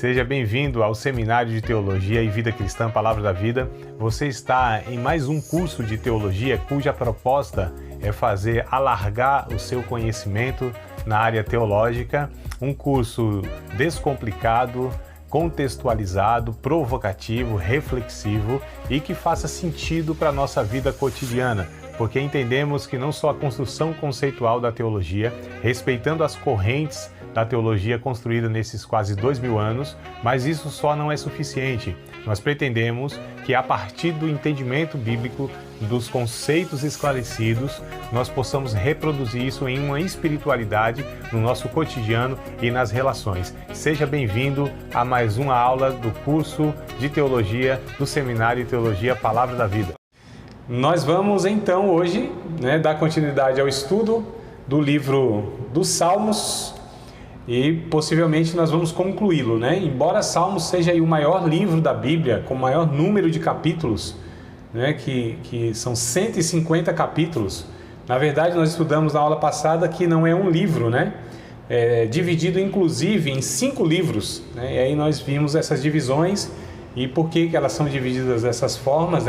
Seja bem-vindo ao Seminário de Teologia e Vida Cristã Palavra da Vida. Você está em mais um curso de teologia cuja proposta é fazer alargar o seu conhecimento na área teológica, um curso descomplicado, contextualizado, provocativo, reflexivo e que faça sentido para a nossa vida cotidiana, porque entendemos que não só a construção conceitual da teologia, respeitando as correntes da teologia construída nesses quase 2000 anos, mas isso só não é suficiente. Nós pretendemos que a partir do entendimento bíblico, dos conceitos esclarecidos, nós possamos reproduzir isso em uma espiritualidade no nosso cotidiano e nas relações. Seja bem-vindo a mais uma aula do curso de teologia do Seminário de Teologia Palavra da Vida. Nós vamos então hoje dar continuidade ao estudo do livro dos Salmos e possivelmente nós vamos concluí-lo, Embora Salmos seja aí o maior livro da Bíblia, com o maior número de capítulos, que são 150 capítulos. Na verdade, nós estudamos na aula passada que não é um livro, É dividido inclusive em 5 livros, E aí nós vimos essas divisões e por que elas são divididas dessas formas,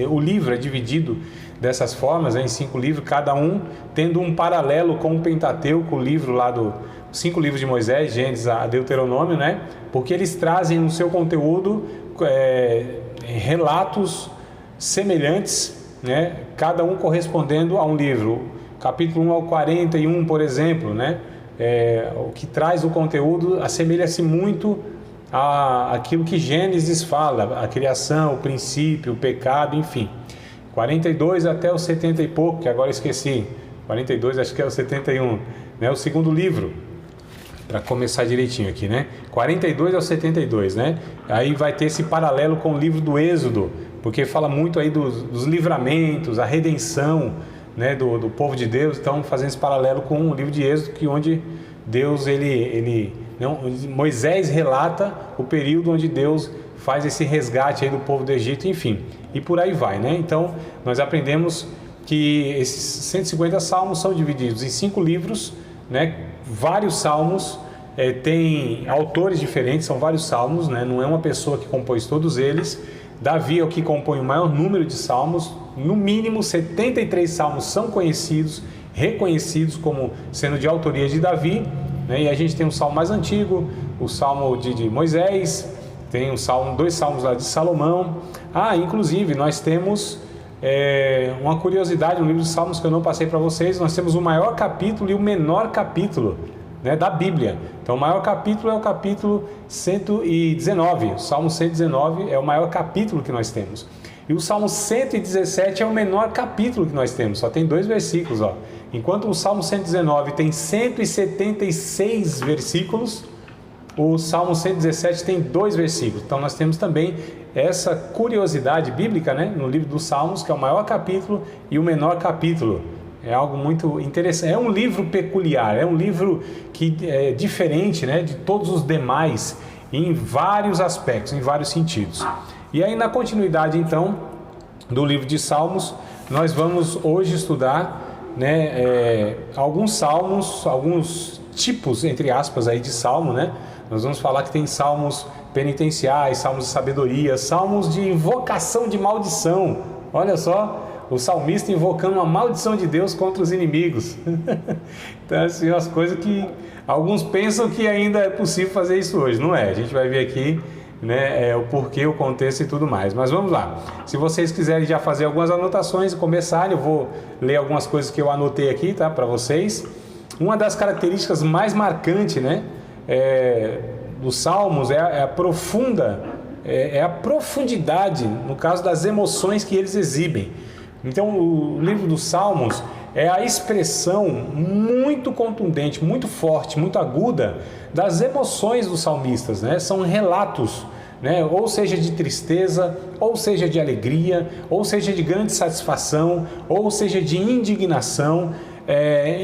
O livro é dividido dessas formas, em 5 livros, cada um tendo um paralelo com o Pentateuco, o livro lá do 5 livros de Moisés, Gênesis a Deuteronômio, Porque eles trazem no seu conteúdo relatos semelhantes, Cada um correspondendo a um livro. Capítulo 1 ao 41, por exemplo, O que traz o conteúdo assemelha-se muito àquilo que Gênesis fala, a criação, o princípio, o pecado, enfim. 42 até o 70 e pouco, que agora esqueci. 42 acho que é o 71, O segundo livro, para começar direitinho aqui, 42 ao 72, Aí vai ter esse paralelo com o livro do Êxodo, porque fala muito aí dos livramentos, a redenção, do povo de Deus. Então, fazendo esse paralelo com o livro de Êxodo, que onde Deus, Moisés relata o período onde Deus faz esse resgate aí do povo do Egito, enfim, e por aí vai, Então, nós aprendemos que esses 150 salmos são divididos em 5 livros, Vários salmos têm autores diferentes, são vários salmos, Não é uma pessoa que compôs todos eles. Davi é o que compõe o maior número de salmos, no mínimo 73 salmos são conhecidos, reconhecidos como sendo de autoria de Davi, E a gente tem um salmo mais antigo, o salmo de Moisés, tem dois salmos lá de Salomão. Inclusive nós temos uma curiosidade no livro dos Salmos que eu não passei para vocês. Nós temos o maior capítulo e o menor capítulo da Bíblia. Então o maior capítulo é o capítulo 119, o Salmo 119 é o maior capítulo que nós temos. E o Salmo 117 é o menor capítulo que nós temos, só tem 2 versículos. Enquanto o Salmo 119 tem 176 versículos, o Salmo 117 tem 2 versículos. Então nós temos também essa curiosidade bíblica, no livro dos Salmos, que é o maior capítulo e o menor capítulo. É algo muito interessante. É um livro peculiar, é um livro que é diferente, de todos os demais, em vários aspectos, em vários sentidos. E aí, na continuidade, então, do livro de Salmos, nós vamos hoje estudar alguns salmos, alguns tipos, entre aspas, aí de salmo, Nós vamos falar que tem salmos penitenciais, salmos de sabedoria, salmos de invocação de maldição. Olha só, o salmista invocando uma maldição de Deus contra os inimigos. Então, assim, umas coisas que alguns pensam que ainda é possível fazer isso hoje. Não é, a gente vai ver aqui o porquê, o contexto e tudo mais. Mas vamos lá. Se vocês quiserem já fazer algumas anotações e começarem, eu vou ler algumas coisas que eu anotei aqui, para vocês. Uma das características mais marcantes, dos Salmos é a profundidade, no caso das emoções que eles exibem. Então, o livro dos Salmos é a expressão muito contundente, muito forte, muito aguda das emoções dos salmistas, São relatos, ou seja de tristeza, ou seja de alegria, ou seja de grande satisfação, ou seja de indignação,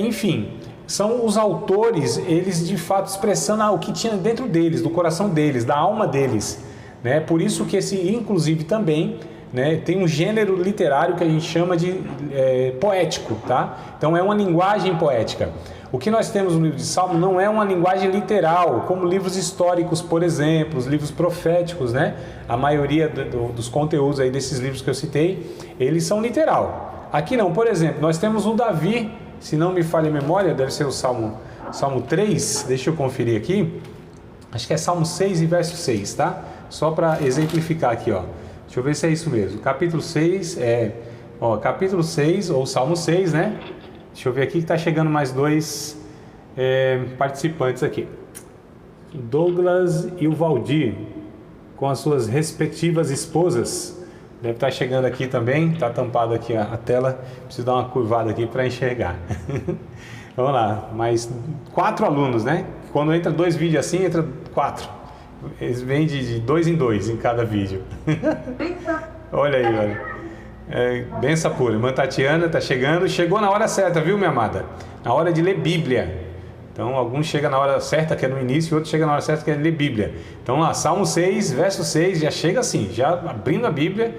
enfim. São os autores, eles de fato expressando o que tinha dentro deles, do coração deles, da alma deles, Por isso que esse, inclusive, também tem um gênero literário que a gente chama de poético, Então é uma linguagem poética. O que nós temos no livro de Salmo não é uma linguagem literal, como livros históricos, por exemplo, os livros proféticos, né? A maioria dos conteúdos aí desses livros que eu citei, eles são literal. Aqui não, por exemplo, nós temos o Davi, se não me falha a memória, deve ser o Salmo 3, deixa eu conferir aqui, acho que é Salmo 6 e verso 6, tá? Só para exemplificar aqui, ó. Deixa eu ver se é isso mesmo. Capítulo 6, capítulo 6, ou Salmo 6, né? Deixa eu ver aqui que está chegando mais dois participantes aqui. O Douglas e o Valdir, com as suas respectivas esposas. Deve estar chegando aqui também, está tampado aqui a tela. Preciso dar uma curvada aqui para enxergar. Vamos lá, mais 4 alunos, né? Quando entra 2 vídeos assim, entra 4. Eles vêm de 2 em 2 em cada vídeo. Olha aí, olha. Benção pura. Irmã Tatiana está chegando. Chegou na hora certa, viu, minha amada? Na hora de ler Bíblia. Então, alguns chegam na hora certa, que é no início, e outros chegam na hora certa, que é ler Bíblia. Então, lá, Salmo 6, verso 6, já chega assim, já abrindo a Bíblia.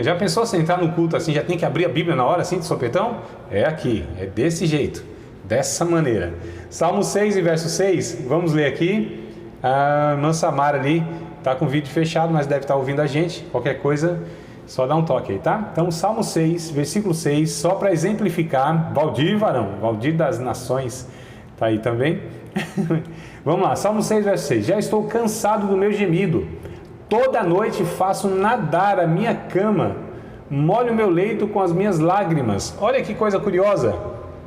Já pensou você entrar no culto assim, já tem que abrir a Bíblia na hora assim, de sopetão? É aqui, é desse jeito, dessa maneira. Salmo 6 e verso 6, vamos ler aqui. A irmã Samara ali está com o vídeo fechado, mas deve estar ouvindo a gente. Qualquer coisa, só dá um toque aí, tá? Então, Salmo 6, versículo 6, só para exemplificar. Valdir Varão, Valdir das Nações, tá aí também. Vamos lá, Salmo 6, verso 6. Já estou cansado do meu gemido. Toda noite faço nadar a minha cama, molho o meu leito com as minhas lágrimas. Olha que coisa curiosa,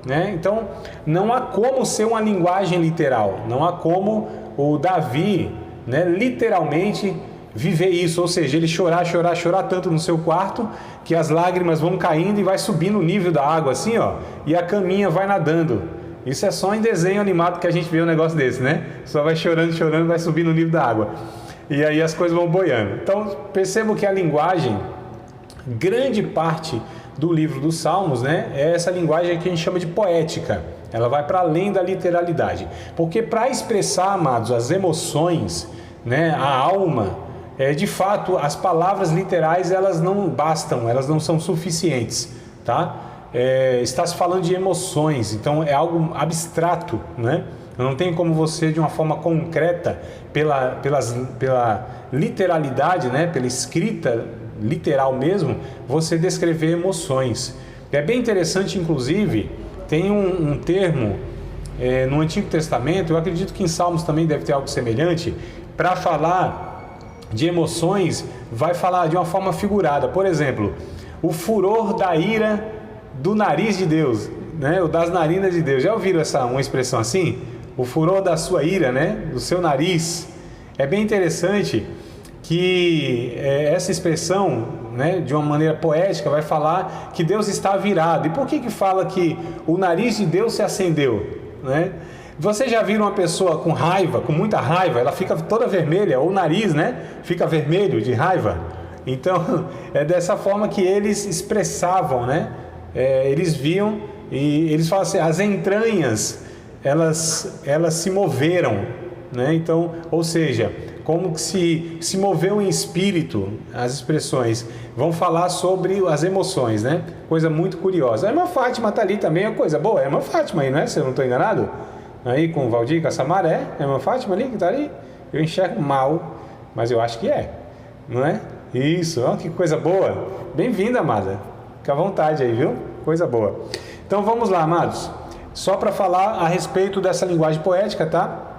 né? Então, não há como ser uma linguagem literal, não há como o Davi, né, literalmente viver isso, ou seja, ele chorar tanto no seu quarto, que as lágrimas vão caindo e vai subindo o nível da água assim, ó, e a caminha vai nadando. Isso é só em desenho animado que a gente vê um negócio desse, né? Só vai chorando, vai subindo o nível da água. E aí as coisas vão boiando. Então, percebo que a linguagem, grande parte do livro dos Salmos, né, é essa linguagem que a gente chama de poética. Ela vai para além da literalidade. Porque para expressar, amados, as emoções, né, a alma, de fato, as palavras literais, elas não bastam, elas não são suficientes, tá? Está se falando de emoções, então é algo abstrato, né? Não tem como você, de uma forma concreta, pela literalidade, né, pela escrita literal mesmo, você descrever emoções. É bem interessante, inclusive, tem um termo no Antigo Testamento, eu acredito que em Salmos também deve ter algo semelhante, para falar de emoções, vai falar de uma forma figurada. Por exemplo, o furor da ira do nariz de Deus, né, o das narinas de Deus. Já ouviram uma expressão assim? O furor da sua ira, né? Do seu nariz. É bem interessante que essa expressão, né, de uma maneira poética, vai falar que Deus está virado. E por que fala que o nariz de Deus se acendeu, né? Você já viu uma pessoa com raiva, com muita raiva, ela fica toda vermelha, ou o nariz, né, fica vermelho de raiva? Então, é dessa forma que eles expressavam, né? Eles viam e eles falam assim, as entranhas, elas se moveram, né? Então, ou seja, como que se moveu em espírito, as expressões vão falar sobre as emoções, né? Coisa muito curiosa. A irmã Fátima está ali também, é coisa boa. É a irmã Fátima aí, não é? Se eu não estou enganado? Aí com o Valdir, com a Samara, é? É a irmã Fátima ali que está ali? Eu enxergo mal, mas eu acho que é, não é? Isso, ó, que coisa boa. Bem-vinda, amada. Fica à vontade aí, viu? Coisa boa. Então vamos lá, amados. Só para falar a respeito dessa linguagem poética, tá?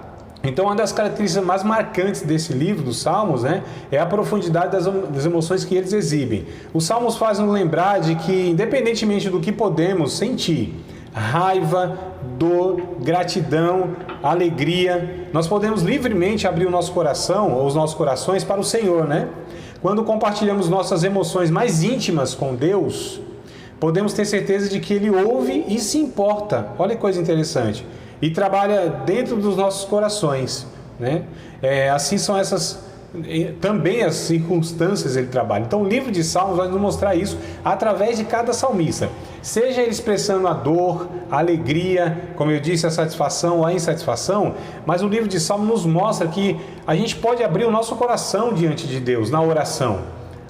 Então, uma das características mais marcantes desse livro dos Salmos, né, é a profundidade das emoções que eles exibem. Os Salmos fazem nos lembrar de que, independentemente do que podemos sentir, raiva, dor, gratidão, alegria, nós podemos livremente abrir o nosso coração, ou os nossos corações, para o Senhor, né? Quando compartilhamos nossas emoções mais íntimas com Deus, podemos ter certeza de que Ele ouve e se importa. Olha que coisa interessante. E trabalha dentro dos nossos corações, né? Assim são também as circunstâncias Ele trabalha. Então o livro de Salmos vai nos mostrar isso através de cada salmista. Seja ele expressando a dor, a alegria, como eu disse, a satisfação ou a insatisfação, mas o livro de Salmos nos mostra que a gente pode abrir o nosso coração diante de Deus na oração.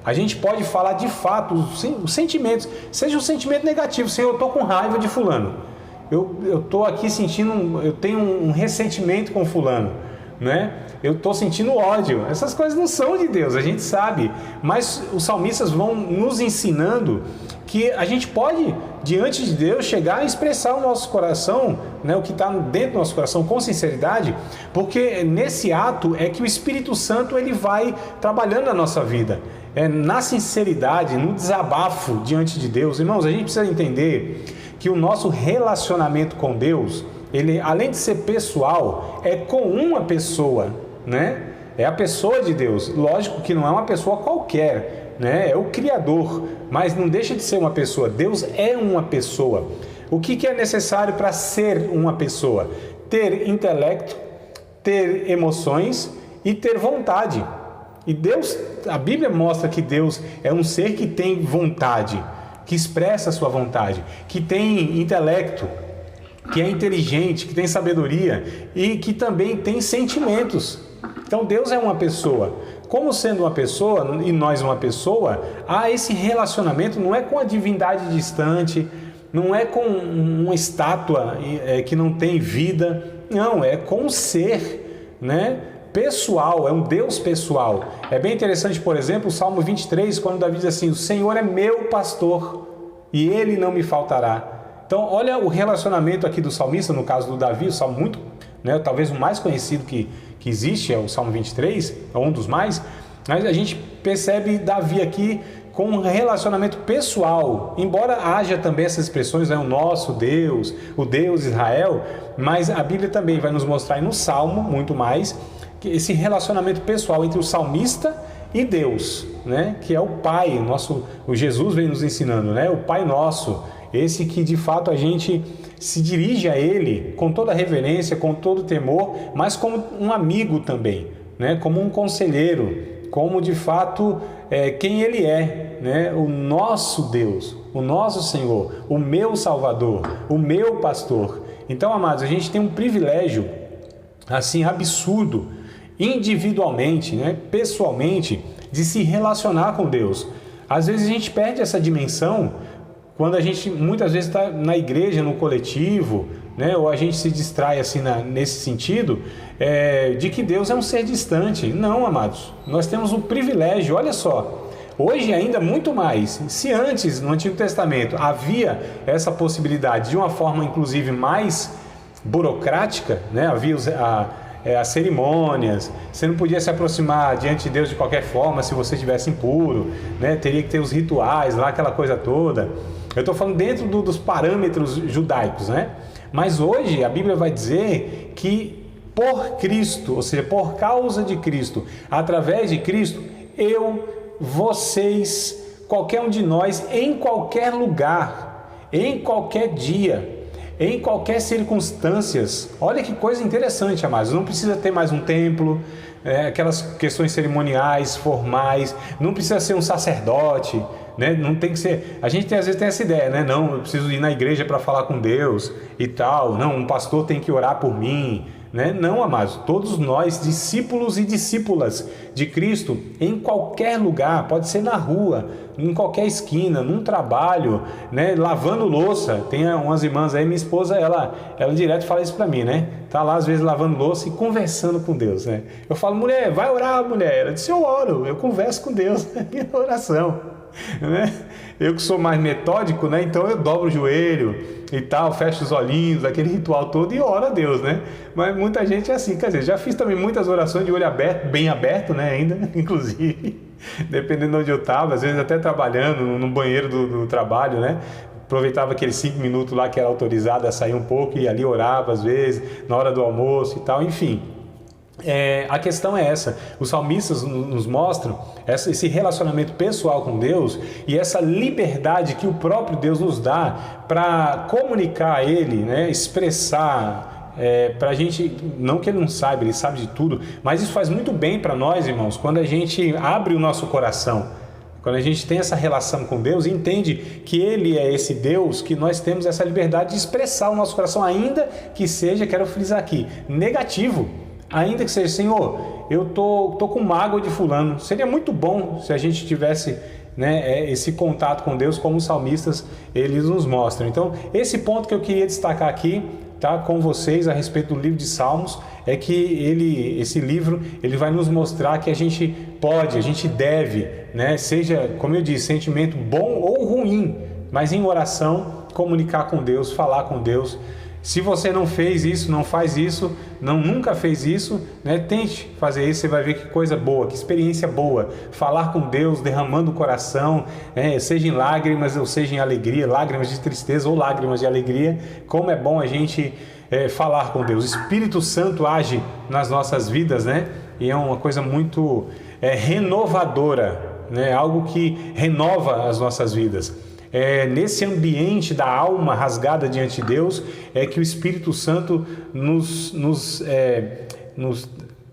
A gente pode falar de fato os sentimentos, seja um sentimento negativo, Senhor, eu estou com raiva de fulano. eu tô aqui sentindo, eu tenho um ressentimento com fulano, né? Eu estou sentindo ódio. Essas coisas não são de Deus, a gente sabe. Mas os salmistas vão nos ensinando que a gente pode, diante de Deus, chegar a expressar o nosso coração, né, o que está dentro do nosso coração com sinceridade, porque nesse ato é que o Espírito Santo ele vai trabalhando na nossa vida. Na sinceridade, no desabafo diante de Deus. Irmãos, a gente precisa entender que o nosso relacionamento com Deus, ele, além de ser pessoal, é com uma pessoa, né? É a pessoa de Deus. Lógico que não é uma pessoa qualquer, né? É o Criador, mas não deixa de ser uma pessoa. Deus é uma pessoa. O que é necessário para ser uma pessoa? Ter intelecto, ter emoções e ter vontade. E Deus, a Bíblia mostra que Deus é um ser que tem vontade, que expressa a sua vontade, que tem intelecto, que é inteligente, que tem sabedoria e que também tem sentimentos. Então Deus é uma pessoa. Como sendo uma pessoa e nós uma pessoa, há esse relacionamento, não é com a divindade distante, não é com uma estátua que não tem vida, não, é com o ser, né? Pessoal, é um Deus pessoal. É bem interessante, por exemplo, o Salmo 23, quando Davi diz assim: o Senhor é meu pastor e ele não me faltará. Então, olha o relacionamento aqui do salmista, no caso do Davi, o salmo muito, né, talvez o mais conhecido que existe, é o Salmo 23, é um dos mais, mas a gente percebe Davi aqui com um relacionamento pessoal, embora haja também essas expressões, né, o nosso Deus, o Deus Israel, mas a Bíblia também vai nos mostrar no Salmo, muito mais, que esse relacionamento pessoal entre o salmista e Deus, né, que é o Pai, o Jesus vem nos ensinando, né, o Pai nosso, esse que de fato a gente se dirige a Ele com toda reverência, com todo temor, mas como um amigo também, né? Como um conselheiro, como de fato quem Ele é, né? O nosso Deus, o nosso Senhor, o meu Salvador, o meu pastor. Então, amados, a gente tem um privilégio assim absurdo, individualmente, né? Pessoalmente, de se relacionar com Deus. Às vezes a gente perde essa dimensão quando a gente muitas vezes está na igreja, no coletivo, né? Ou a gente se distrai assim nesse sentido, de que Deus é um ser distante. Não, amados, nós temos o privilégio, olha só, hoje ainda muito mais. Se antes, no Antigo Testamento, havia essa possibilidade de uma forma inclusive mais burocrática, né? Havia as cerimônias, você não podia se aproximar diante de Deus de qualquer forma se você estivesse impuro, né? Teria que ter os rituais lá, aquela coisa toda. Eu estou falando dentro dos parâmetros judaicos, né? Mas hoje a Bíblia vai dizer que por Cristo, ou seja, por causa de Cristo, através de Cristo, eu, vocês, qualquer um de nós, em qualquer lugar, em qualquer dia, em qualquer circunstâncias. Olha que coisa interessante, amados. Não precisa ter mais um templo, aquelas questões cerimoniais, formais, não precisa ser um sacerdote, né? Não tem que ser. A gente às vezes tem essa ideia, né? Não, eu preciso ir na igreja para falar com Deus e tal. Não, um pastor tem que orar por mim, né? Não, amados, todos nós, discípulos e discípulas de Cristo, em qualquer lugar, pode ser na rua, em qualquer esquina, num trabalho, né? Lavando louça. Tem umas irmãs aí, minha esposa, ela direto fala isso para mim, né? Tá lá às vezes lavando louça e conversando com Deus, né? Eu falo: mulher, vai orar, mulher. Ela disse: eu oro, eu converso com Deus, é minha oração. Né? Eu que sou mais metódico, né? Então eu dobro o joelho e tal, fecho os olhinhos, aquele ritual todo e oro a Deus, né? Mas muita gente é assim, quer dizer, já fiz também muitas orações de olho aberto, bem aberto, né? Ainda, inclusive, dependendo de onde eu estava, às vezes até trabalhando no banheiro do trabalho, né? Aproveitava aqueles 5 minutos lá que era autorizado a sair um pouco e ali orava às vezes, na hora do almoço e tal, enfim. A questão é essa, os salmistas nos mostram esse relacionamento pessoal com Deus e essa liberdade que o próprio Deus nos dá para comunicar a Ele, né, expressar, para a gente, não que Ele não saiba, Ele sabe de tudo, mas isso faz muito bem para nós, irmãos, quando a gente abre o nosso coração, quando a gente tem essa relação com Deus e entende que Ele é esse Deus, que nós temos essa liberdade de expressar o nosso coração, ainda que seja, quero frisar aqui, negativo. Ainda que seja: Senhor, eu tô com mágoa de fulano. Seria muito bom se a gente tivesse né, esse contato com Deus, como os salmistas eles nos mostram. Então, esse ponto que eu queria destacar aqui, tá, com vocês a respeito do livro de Salmos, é que esse livro ele vai nos mostrar que a gente pode, a gente deve, né, seja, como eu disse, sentimento bom ou ruim, mas em oração, comunicar com Deus, falar com Deus. Se você não fez isso, não faz isso, nunca fez isso, né? Tente fazer isso, você vai ver que coisa boa, que experiência boa. Falar com Deus, derramando o coração, seja em lágrimas ou seja em alegria, lágrimas de tristeza ou lágrimas de alegria. Como é bom a gente falar com Deus. O Espírito Santo age nas nossas vidas, né? E é uma coisa muito renovadora, né? Algo que renova as nossas vidas. Nesse ambiente da alma rasgada diante de Deus, é que o Espírito Santo nos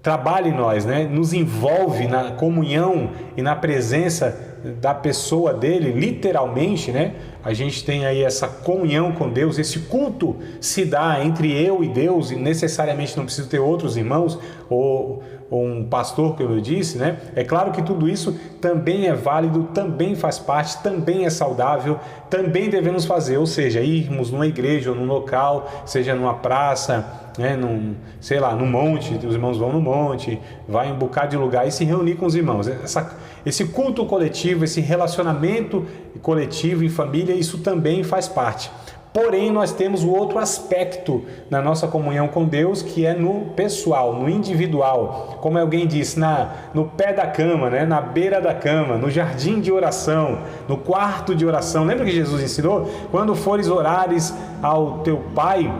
trabalha em nós, né? Nos envolve na comunhão e na presença da pessoa dele, literalmente, né? A gente tem aí essa comunhão com Deus, esse culto se dá entre eu e Deus, e necessariamente não preciso ter outros irmãos ou um pastor, como eu disse, né? É claro que tudo isso também é válido, também faz parte, também é saudável, também devemos fazer, ou seja, irmos numa igreja ou num local, seja numa praça, né? No monte, os irmãos vão no monte, vai em um bocado de lugar e se reunir com os irmãos. Esse culto coletivo, esse relacionamento coletivo em família, isso também faz parte. Porém, nós temos o outro aspecto na nossa comunhão com Deus, que é no pessoal, no individual. Como alguém disse, no pé da cama, né? Na beira da cama, no jardim de oração, no quarto de oração. Lembra que Jesus ensinou? Quando fores orares ao teu Pai,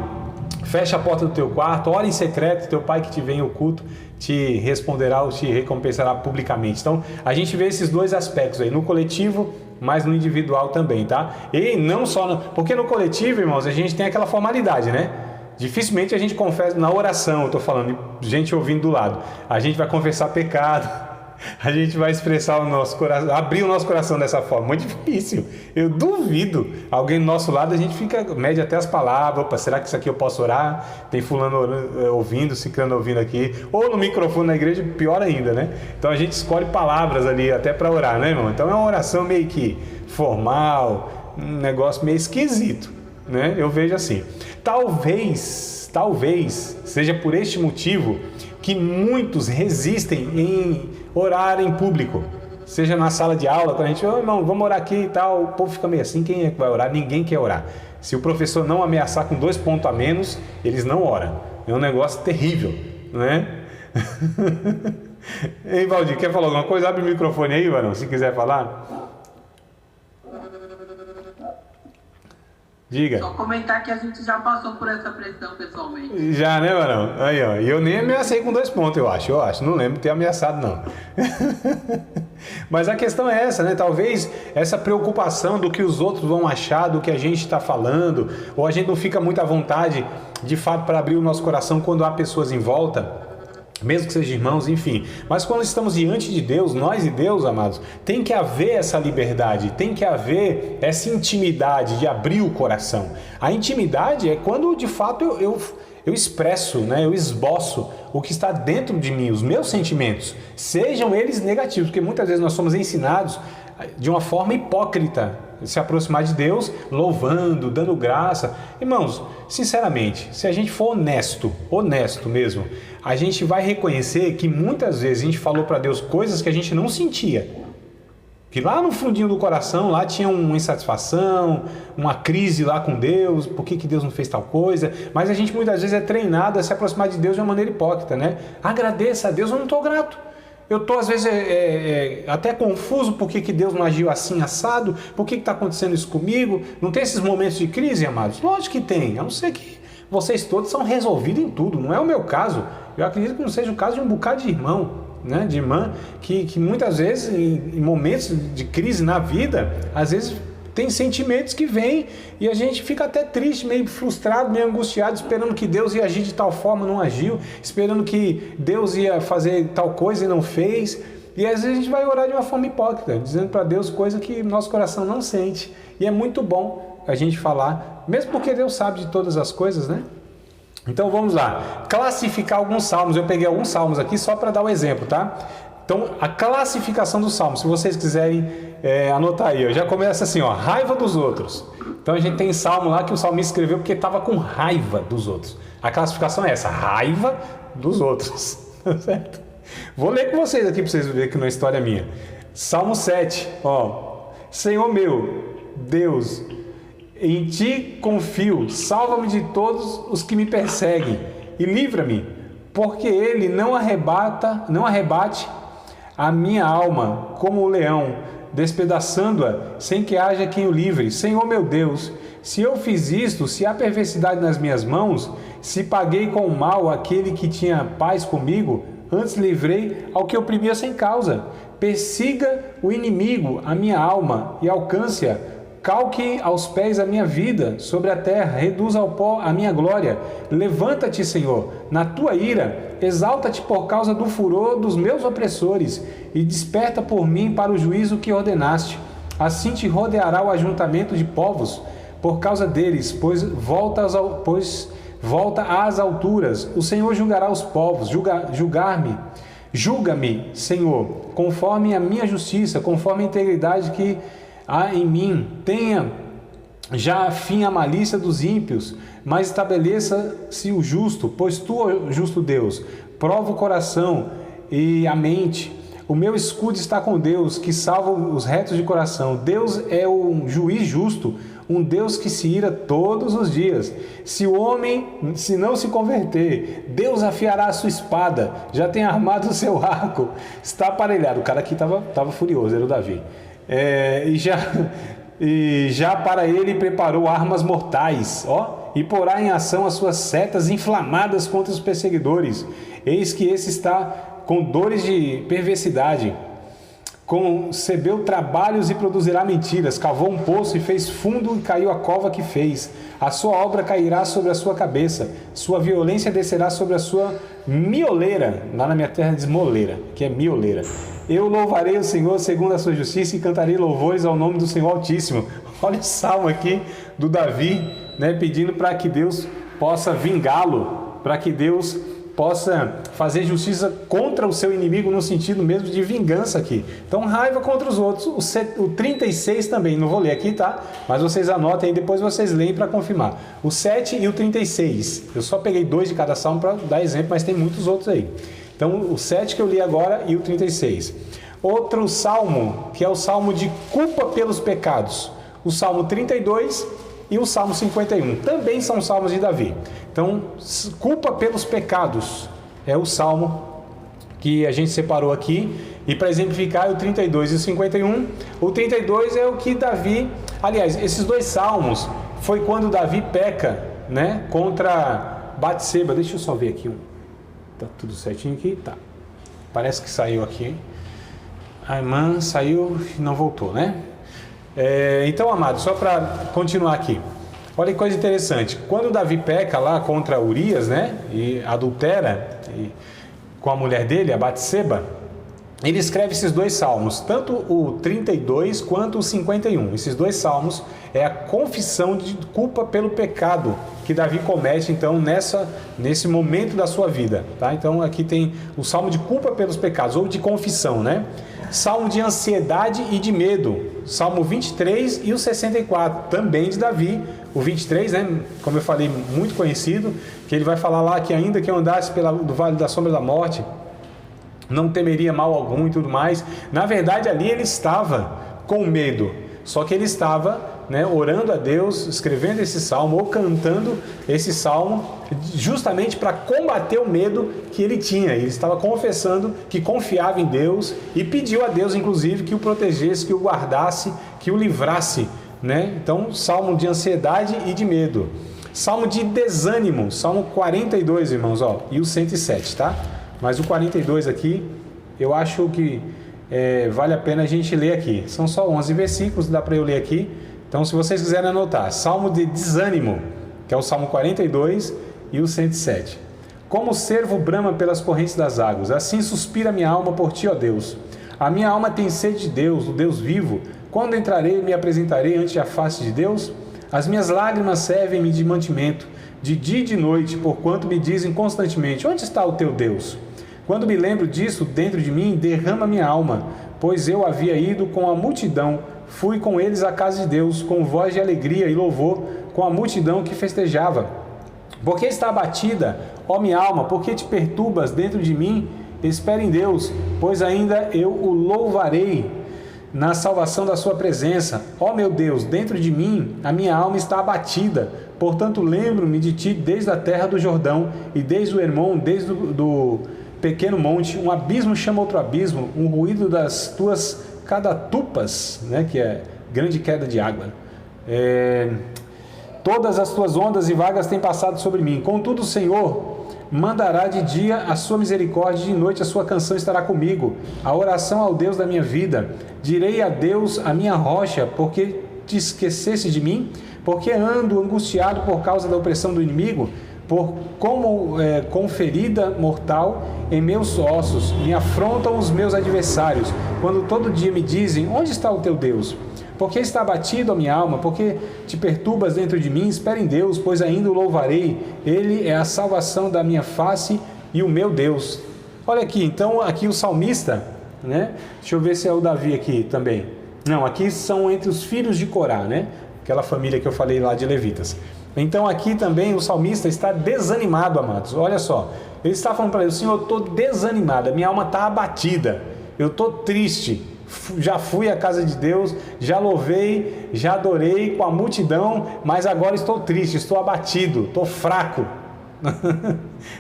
fecha a porta do teu quarto, ora em secreto, teu Pai que te vê em oculto te responderá ou te recompensará publicamente. Então, a gente vê esses dois aspectos aí, no coletivo, mas no individual também, tá? E não só... Porque no coletivo, irmãos, a gente tem aquela formalidade, né? Dificilmente a gente confessa na oração, eu tô falando, gente ouvindo do lado. A gente vai confessar pecado, a gente vai expressar o nosso coração, abrir o nosso coração dessa forma. Muito difícil. Eu duvido. Alguém do nosso lado, a gente mede até as palavras. Opa, será que isso aqui eu posso orar? Tem fulano ouvindo, ciclano ouvindo aqui. Ou no microfone na igreja, pior ainda, né? Então a gente escolhe palavras ali até para orar, né, irmão? Então é uma oração meio que formal, um negócio meio esquisito, né? Eu vejo assim. Talvez seja por este motivo que muitos resistem em orar em público, seja na sala de aula, quando a gente, irmão, vamos orar aqui e tal, o povo fica meio assim, quem é que vai orar? Ninguém quer orar. Se o professor não ameaçar com 2 pontos a menos, eles não oram. É um negócio terrível, né? Ei, Valdir, quer falar alguma coisa? Abre o microfone aí, Varão, se quiser falar. Diga. Só comentar que a gente já passou por essa pressão pessoalmente. Já, né, Varão? Aí, ó. E eu nem ameacei com 2 pontos, eu acho. Não lembro de ter ameaçado, não. Mas a questão é essa, né? Talvez essa preocupação do que os outros vão achar, do que a gente está falando, ou a gente não fica muito à vontade, de fato, para abrir o nosso coração quando há pessoas em volta, mesmo que sejam irmãos, enfim. Mas quando estamos diante de Deus, nós e Deus, amados, tem que haver essa liberdade, tem que haver essa intimidade de abrir o coração. A intimidade é quando, de fato, eu expresso, né? Eu esboço o que está dentro de mim, os meus sentimentos, sejam eles negativos, porque muitas vezes nós somos ensinados de uma forma hipócrita, se aproximar de Deus, louvando, dando graça. Irmãos, sinceramente, se a gente for honesto mesmo, a gente vai reconhecer que muitas vezes a gente falou para Deus coisas que a gente não sentia. Que lá no fundinho do coração, lá tinha uma insatisfação, uma crise lá com Deus, por que Deus não fez tal coisa? Mas a gente muitas vezes é treinado a se aproximar de Deus de uma maneira hipócrita, né? Agradeça a Deus, eu não estou grato. Eu estou às vezes até confuso por que Deus não agiu assim, assado, por que está acontecendo isso comigo? Não tem esses momentos de crise, amados? Lógico que tem, a não ser que vocês todos são resolvidos em tudo, não é o meu caso. Eu acredito que não seja o caso de um bocado de irmão, né? De irmã, que muitas vezes em momentos de crise na vida, às vezes tem sentimentos que vêm e a gente fica até triste, meio frustrado, meio angustiado, esperando que Deus ia agir de tal forma, não agiu, esperando que Deus ia fazer tal coisa e não fez. E às vezes a gente vai orar de uma forma hipócrita, dizendo para Deus coisa que nosso coração não sente. E é muito bom a gente falar, mesmo porque Deus sabe de todas as coisas, né? Então vamos lá, classificar alguns salmos. Eu peguei alguns salmos aqui só para dar o exemplo, tá? Então, a classificação dos salmos, se vocês quiserem anotar aí, ó, já começa assim, ó, raiva dos outros. Então a gente tem salmo lá que o salmista escreveu porque estava com raiva dos outros. A classificação é essa, raiva dos outros, certo? Vou ler com vocês aqui para vocês verem que não é história minha. Salmo 7, ó, Senhor meu, Deus, em ti confio, salva-me de todos os que me perseguem e livra-me, porque ele não arrebate a minha alma como o leão, despedaçando-a sem que haja quem o livre. Senhor meu Deus, se eu fiz isto, se há perversidade nas minhas mãos, se paguei com o mal aquele que tinha paz comigo, antes livrei ao que oprimia sem causa. Persiga o inimigo a minha alma e alcance-a. Calque aos pés a minha vida sobre a terra, reduz ao pó a minha glória. Levanta-te, Senhor, na tua ira, exalta-te por causa do furor dos meus opressores e desperta por mim para o juízo que ordenaste. Assim te rodeará o ajuntamento de povos por causa deles, pois volta às alturas. O Senhor julgará os povos, julga-me, Senhor, conforme a minha justiça, conforme a integridade que há em mim. Tenha já fim a malícia dos ímpios, mas estabeleça-se o justo, pois tu, ó justo Deus, prova o coração e a mente. O meu escudo está com Deus, que salva os retos de coração. Deus é um juiz justo, um Deus que se ira todos os dias. Se o homem se não se converter, Deus afiará a sua espada, já tem armado o seu arco, está aparelhado. O cara aqui estava furioso, era o Davi. E já para ele preparou armas mortais, ó, e porá em ação as suas setas inflamadas contra os perseguidores. Eis que esse está com dores de perversidade, concebeu trabalhos e produzirá mentiras, cavou um poço e fez fundo e caiu a cova que fez. A sua obra cairá sobre a sua cabeça, sua violência descerá sobre a sua mioleira. Lá na minha terra diz moleira, que é mioleira. Eu louvarei o Senhor segundo a sua justiça e cantarei louvores ao nome do Senhor Altíssimo. Olha o salmo aqui do Davi, né, pedindo para que Deus possa vingá-lo, para que Deus possa fazer justiça contra o seu inimigo, no sentido mesmo de vingança aqui. Então, raiva contra os outros. O 36 também, não vou ler aqui, tá? Mas vocês anotem aí, depois vocês leem para confirmar. O 7 e o 36. Eu só peguei 2 de cada salmo para dar exemplo, mas tem muitos outros aí. Então, o 7 que eu li agora e o 36. Outro salmo, que é o salmo de culpa pelos pecados. O salmo 32 e o salmo 51. Também são salmos de Davi. Então, culpa pelos pecados é o salmo que a gente separou aqui. E para exemplificar, o 32 e o 51. O 32 é o que Davi... Aliás, esses 2 salmos foi quando Davi peca, né, contra Batseba. Deixa eu só ver aqui. Tá tudo certinho aqui? Tá. Parece que saiu aqui. A irmã saiu e não voltou, né? Então, amados, só para continuar aqui. Olha que coisa interessante. Quando Davi peca lá contra Urias, né? E adultera com a mulher dele, a Batseba, ele escreve esses 2 salmos, tanto o 32 quanto o 51. Esses 2 salmos é a confissão de culpa pelo pecado que Davi comete, então, nesse momento da sua vida, tá? Então, aqui tem o salmo de culpa pelos pecados, ou de confissão, né? Salmo de ansiedade e de medo, Salmo 23 e o 64, também de Davi. O 23, né, como eu falei, muito conhecido, que ele vai falar lá que ainda que eu andasse do vale da sombra da morte, não temeria mal algum e tudo mais. Na verdade, ali ele estava com medo, só que ele estava, né, orando a Deus, escrevendo esse salmo ou cantando esse salmo justamente para combater o medo que ele tinha. Ele estava confessando que confiava em Deus e pediu a Deus, inclusive, que o protegesse, que o guardasse, que o livrasse, né? Então, salmo de ansiedade e de medo. Salmo de desânimo, Salmo 42, irmãos, ó, e o 107, tá? Mas o 42 aqui, eu acho que vale a pena a gente ler aqui. São só 11 versículos, dá para eu ler aqui. Então, se vocês quiserem anotar, Salmo de desânimo, que é o Salmo 42 e o 107. Como o cervo brama pelas correntes das águas, assim suspira minha alma por ti, ó Deus. A minha alma tem sede de Deus, do Deus vivo. Quando entrarei e me apresentarei ante a face de Deus? As minhas lágrimas servem-me de mantimento, de dia e de noite, porquanto me dizem constantemente, onde está o teu Deus? Quando me lembro disso dentro de mim, derrama minha alma, pois eu havia ido com a multidão, fui com eles à casa de Deus, com voz de alegria e louvor, com a multidão que festejava. Porque está abatida, ó minha alma, porque te perturbas dentro de mim? Espere em Deus, pois ainda eu o louvarei na salvação da sua presença. Ó meu Deus, dentro de mim a minha alma está abatida. Portanto, lembro-me de ti desde a terra do Jordão e desde o Hermon, desde do pequeno monte. Um abismo chama outro abismo, um ruído das tuas cadatupas, né, que é grande queda de água. Todas as tuas ondas e vagas têm passado sobre mim. Contudo, o Senhor mandará de dia a sua misericórdia, de noite a sua canção estará comigo. A oração ao Deus da minha vida. Direi a Deus, a minha rocha, porque te esqueceste de mim? Porque ando angustiado por causa da opressão do inimigo? Com ferida mortal em meus ossos, me afrontam os meus adversários, quando todo dia me dizem, onde está o teu Deus? Porque está abatido a minha alma, porque te perturbas dentro de mim? Espere em Deus, pois ainda o louvarei, Ele é a salvação da minha face e o meu Deus. Olha aqui, então aqui o salmista, né? Deixa eu ver se é o Davi aqui também. Não, aqui são entre os filhos de Corá, né? Aquela família que eu falei lá de levitas. Então aqui também o salmista está desanimado, amados. Olha só, ele está falando para ele, Senhor, eu estou desanimado, minha alma está abatida, eu estou triste, já fui à casa de Deus, já louvei, já adorei com a multidão, mas agora estou triste, estou abatido, estou fraco.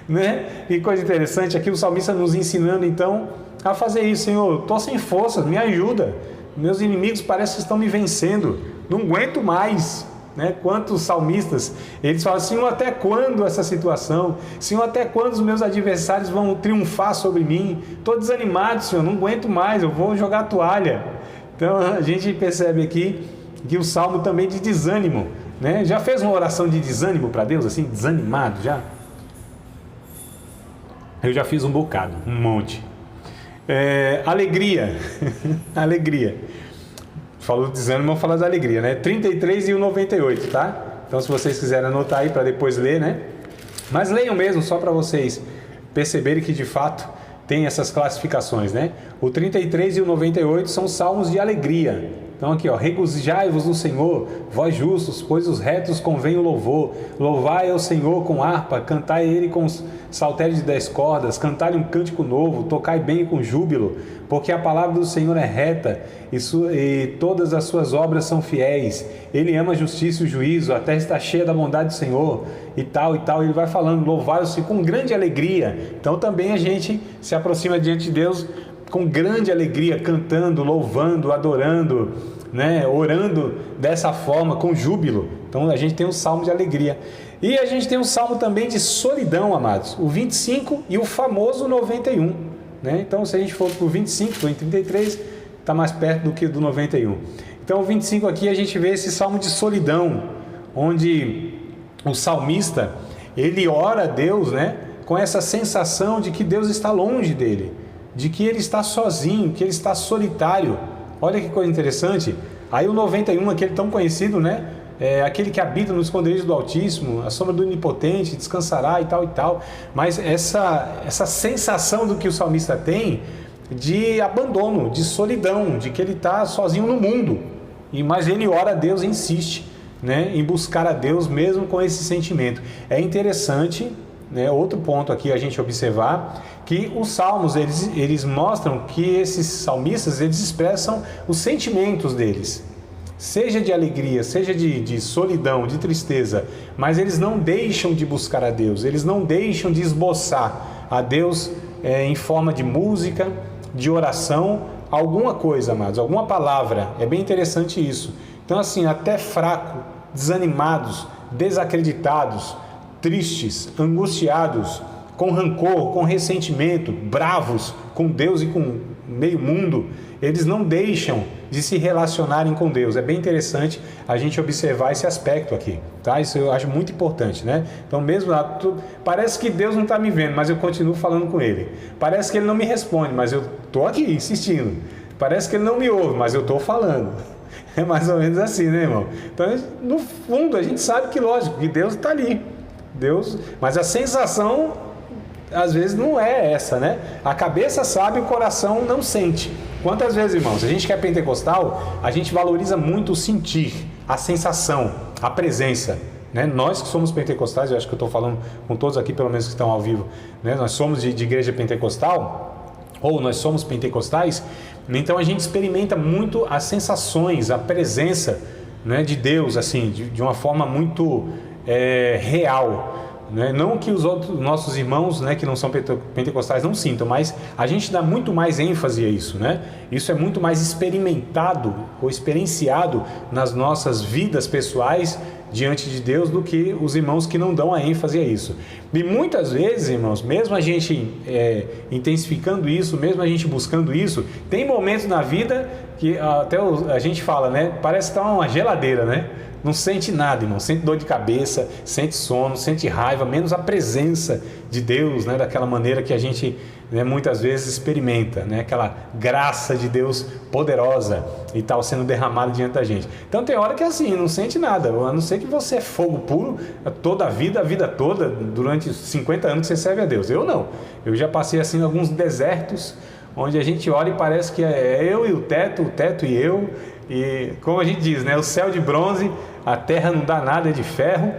Né? E coisa interessante, aqui o salmista nos ensinando então a fazer isso. Senhor, estou sem forças, me ajuda, meus inimigos parecem que estão me vencendo, não aguento mais. Né? Quantos salmistas, eles falam, Senhor, até quando essa situação? Senhor, até quando os meus adversários vão triunfar sobre mim? Estou desanimado, Senhor, não aguento mais, eu vou jogar a toalha. Então a gente percebe aqui que o salmo também de desânimo, né? Já fez uma oração de desânimo para Deus, assim, desanimado já? Eu já fiz um bocado, um monte. Alegria, alegria. Falou de desânimo, vamos falar da alegria, né? 33 e o 98, tá? Então, se vocês quiserem anotar aí para depois ler, né? Mas leiam mesmo, só para vocês perceberem que de fato tem essas classificações, né? O 33 e o 98 são salmos de alegria. Então aqui, ó, regozijai-vos no Senhor, vós justos, pois os retos convém o louvor. Louvai ao Senhor com harpa, cantai ele com saltério de 10 cordas, cantai um cântico novo, tocai bem com júbilo, porque a palavra do Senhor é reta e todas as suas obras são fiéis. Ele ama a justiça e o juízo, a terra está cheia da bondade do Senhor, e tal, ele vai falando, louvai-o com grande alegria. Então também a gente se aproxima diante de Deus com grande alegria, cantando, louvando, adorando, né? Orando dessa forma, com júbilo. Então a gente tem um salmo de alegria. E a gente tem um salmo também de solidão, amados. O 25 e o famoso 91. Né? Então se a gente for para o 25, estou em 33, está mais perto do que do 91. Então o 25 aqui a gente vê esse salmo de solidão, onde o salmista, ele ora a Deus, né? Com essa sensação de que Deus está longe dele, de que ele está sozinho, que ele está solitário. Olha que coisa interessante. Aí o 91, aquele tão conhecido, né? Aquele que habita no esconderijo do Altíssimo, a sombra do Onipotente, descansará e tal. Mas essa sensação do que o salmista tem de abandono, de solidão, de que ele está sozinho no mundo. Mas ele ora a Deus e insiste, né, em buscar a Deus mesmo com esse sentimento. É interessante, né, outro ponto aqui a gente observar, que os salmos, eles mostram que esses salmistas, eles expressam os sentimentos deles, seja de alegria, seja de solidão, de tristeza, mas eles não deixam de buscar a Deus, eles não deixam de esboçar a Deus em forma de música, de oração, alguma coisa, amados, alguma palavra. É bem interessante isso. Então assim, até fraco, desanimados, desacreditados, tristes, angustiados, com rancor, com ressentimento, bravos com Deus e com meio mundo, eles não deixam de se relacionarem com Deus. É bem interessante a gente observar esse aspecto aqui, tá? Isso eu acho muito importante, né? Então mesmo lá, parece que Deus não está me vendo, mas eu continuo falando com Ele. Parece que Ele não me responde, mas eu estou aqui insistindo. Parece que Ele não me ouve, mas eu estou falando. É mais ou menos assim, né, irmão? Então, no fundo, a gente sabe que, lógico, que Deus está ali. Deus, mas a sensação às vezes não é essa, né? A cabeça sabe, o coração não sente. Quantas vezes, irmãos, a gente que é pentecostal, a gente valoriza muito o sentir, a sensação, a presença, né? Nós que somos pentecostais, eu acho que eu estou falando com todos aqui, pelo menos que estão ao vivo, né? Nós somos de igreja pentecostal, ou nós somos pentecostais, então a gente experimenta muito as sensações, a presença, né, de Deus, assim, de uma forma muito real. Não que os outros nossos irmãos, né, que não são pentecostais não sintam, mas a gente dá muito mais ênfase a isso, né? Isso é muito mais experimentado ou experienciado nas nossas vidas pessoais diante de Deus do que os irmãos que não dão a ênfase a isso. E muitas vezes, irmãos, mesmo a gente intensificando isso, mesmo a gente buscando isso, tem momentos na vida que até a gente fala, né? Parece que está uma geladeira, né? Não sente nada, irmão. Sente dor de cabeça, sente sono, sente raiva, menos a presença de Deus, né? Daquela maneira que a gente, né, muitas vezes experimenta, né? Aquela graça de Deus poderosa e tal sendo derramada diante da gente. Então tem hora que é assim, não sente nada, a não ser que você é fogo puro toda a vida toda, durante 50 anos que você serve a Deus. Eu não. Eu já passei assim em alguns desertos, onde a gente olha e parece que é eu e o teto e eu. E como a gente diz, né? O céu de bronze, a terra não dá nada, é de ferro.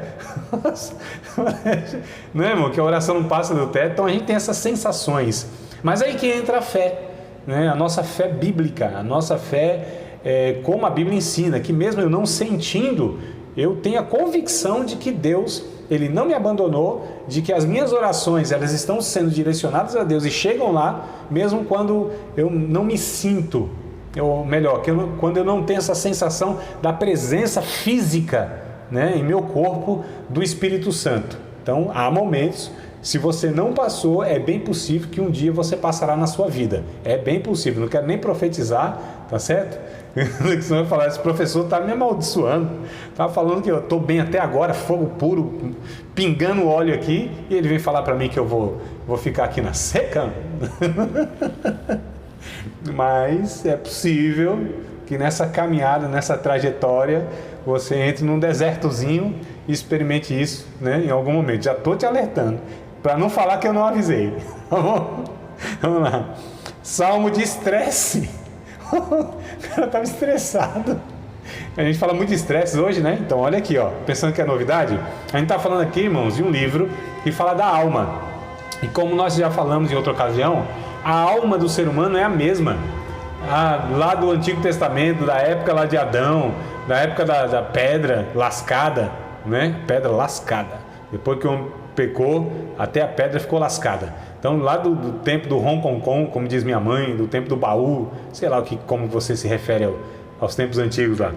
Não é, irmão? Que a oração não passa do teto. Então a gente tem essas sensações. Mas aí que entra a fé, né? A nossa fé bíblica, a nossa fé como a Bíblia ensina, que mesmo eu não sentindo, eu tenho a convicção de que Deus, Ele não me abandonou, de que as minhas orações, elas estão sendo direcionadas a Deus e chegam lá, mesmo quando eu não me sinto. Ou melhor, quando eu não tenho essa sensação da presença física, né, em meu corpo do Espírito Santo. Então, há momentos, se você não passou, é bem possível que um dia você passará na sua vida. É bem possível, não quero nem profetizar, tá certo? Senão eu falar, esse professor está me amaldiçoando, está falando que eu estou bem até agora, fogo puro, pingando óleo aqui, e ele vem falar para mim que eu vou ficar aqui na seca? Mas é possível que nessa caminhada, nessa trajetória, você entre num desertozinho e experimente isso, né, em algum momento. Já estou te alertando, para não falar que eu não avisei. Vamos lá. Salmo de estresse. O cara estava estressado. A gente fala muito de estresse hoje, né? Então olha aqui, ó, pensando que é novidade, a gente está falando aqui, irmãos, de um livro que fala da alma. E como nós já falamos em outra ocasião, a alma do ser humano é a mesma. Lá do Antigo Testamento, da época lá de Adão, da época da pedra lascada, né? Pedra lascada. Depois que o homem pecou, até a pedra ficou lascada. Então, lá do tempo do Roncon, como diz minha mãe, do tempo do baú, sei lá como você se refere aos tempos antigos lá.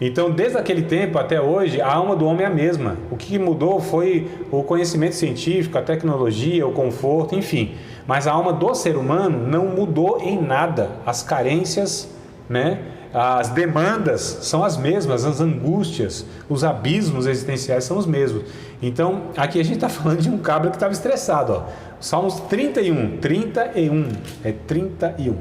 Então, desde aquele tempo até hoje, a alma do homem é a mesma. O que mudou foi o conhecimento científico, a tecnologia, o conforto, enfim. Mas a alma do ser humano não mudou em nada. As carências, né? As demandas são as mesmas, as angústias, os abismos existenciais são os mesmos. Então, aqui a gente está falando de um cabra que estava estressado, ó. Salmos 31, é 31.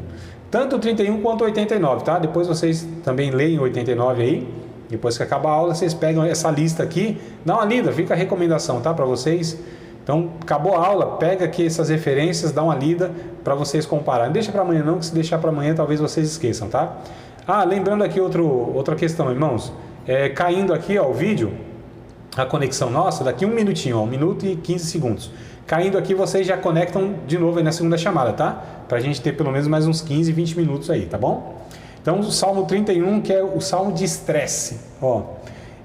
Tanto o 31 quanto o 89, tá? Depois vocês também leem o 89 aí. Depois que acabar a aula, vocês pegam essa lista aqui, dá uma lida, fica a recomendação, tá? Para vocês. Então, acabou a aula, pega aqui essas referências, dá uma lida para vocês compararem. Não deixa para amanhã não, que se deixar para amanhã talvez vocês esqueçam, tá? Lembrando aqui outra questão, irmãos. Caindo aqui, ó, o vídeo, a conexão nossa, daqui 1 minutinho, ó, 1 minuto e 15 segundos. Caindo aqui, vocês já conectam de novo aí na segunda chamada, tá? Pra gente ter pelo menos mais uns 15, 20 minutos aí, tá bom? Então, o Salmo 31, que é o Salmo de estresse, ó.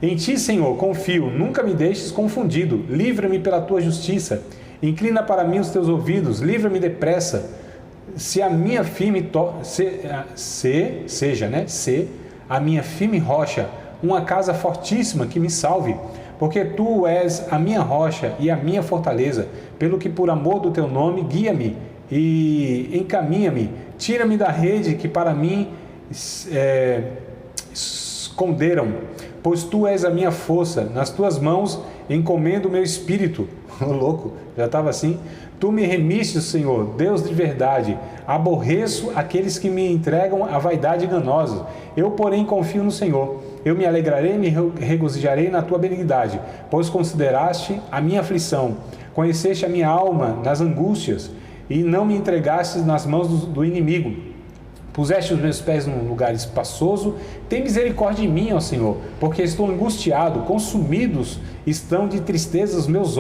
Em ti, Senhor, confio, nunca me deixes confundido, livra-me pela tua justiça, inclina para mim os teus ouvidos, livra-me depressa, se a minha firme se a minha firme rocha, uma casa fortíssima que me salve, porque tu és a minha rocha e a minha fortaleza, pelo que por amor do teu nome guia-me e encaminha-me, tira-me da rede que para mim esconderam, pois tu és a minha força, nas tuas mãos encomendo o meu espírito. Ô louco, já estava assim. Tu me remiste, Senhor, Deus de verdade. Aborreço aqueles que me entregam à vaidade enganosa. Eu, porém, confio no Senhor. Eu me alegrarei e me regozijarei na tua benignidade, pois consideraste a minha aflição. Conheceste a minha alma nas angústias e não me entregastes nas mãos do inimigo. Puseste os meus pés num lugar espaçoso. Tem misericórdia de mim, ó Senhor, porque estou angustiado, consumidos estão de tristeza os meus olhos.